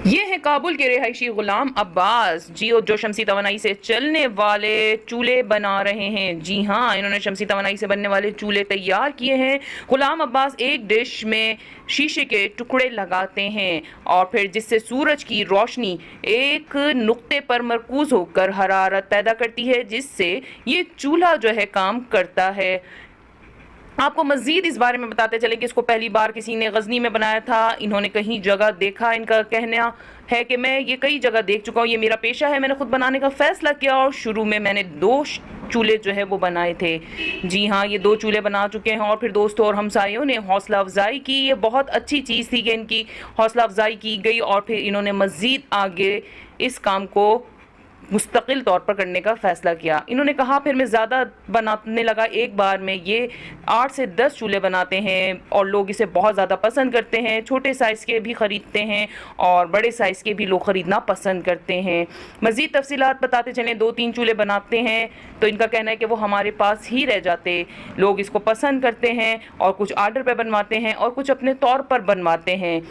ये है काबुल के रिहायशी गुलाम अब्बास जो शमसी तवानाई से चलने वाले चूल्हे बना रहे हैं। जी हाँ, इन्होंने शमसी तवानाई से बनने वाले चूल्हे तैयार किए हैं। गुलाम अब्बास एक डिश में शीशे के टुकड़े लगाते हैं और फिर जिससे सूरज की रोशनी एक नुक्ते पर मरकूज होकर हरारत पैदा करती है, जिससे ये चूल्हा जो है काम करता है। आपको मज़ीद इस बारे में बताते चले कि इसको पहली बार किसी ने गज़नी में बनाया था। इन्होंने कहीं जगह देखा, इनका कहना है कि मैं ये कई जगह देख चुका हूँ, ये मेरा पेशा है, मैंने खुद बनाने का फ़ैसला किया और शुरू में मैंने 2 चूल्हे जो है वो बनाए थे। जी हाँ, ये 2 चूल्हे बना चुके हैं और फिर दोस्तों और हमसायों ने हौसला अफजाई की। ये बहुत अच्छी चीज़ थी कि इनकी हौसला अफजाई की गई और फिर इन्होंने मज़ीद आगे इस काम को मुस्तकिल तौर पर करने का फ़ैसला किया। इन्होंने कहा फिर मैं ज़्यादा बनाने लगा, एक बार में ये 8 से 10 चूल्हे बनाते हैं और लोग इसे बहुत ज़्यादा पसंद करते हैं। छोटे साइज़ के भी ख़रीदते हैं और बड़े साइज़ के भी लोग ख़रीदना पसंद करते हैं। मज़ीद तफ़सीलात बताते चलें, 2-3 चूल्हे बनाते हैं तो इनका कहना है कि वो हमारे पास ही रह जाते। लोग इसको पसंद करते हैं और कुछ आर्डर पर बनवाते हैं और कुछ अपने तौर पर बनवाते हैं।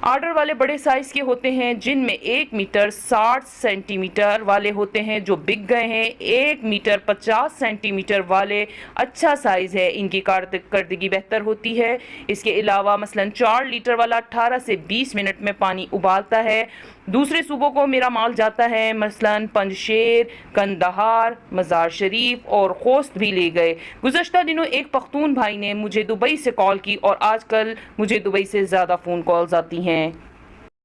आर्डर वाले बड़े साइज़ के होते हैं जिनमें 1 मीटर 60 सेंटीमीटर वाले होते हैं जो बिक गए हैं। 1 मीटर 50 सेंटीमीटर वाले अच्छा साइज़ है, इनकी कारकर्दगी बेहतर होती है। इसके अलावा मसलन 4 लीटर वाला 18 से 20 मिनट में पानी उबालता है। दूसरे सूबों को मेरा माल जाता है, मसलन पंजशेर, कंदहार, मज़ार शरीफ और खोस्त भी ले गए। गुज़श्ता दिनों एक पख्तून भाई ने मुझे दुबई से कॉल की और आजकल मुझे दुबई से ज़्यादा फ़ोन कॉल्स आती हैं।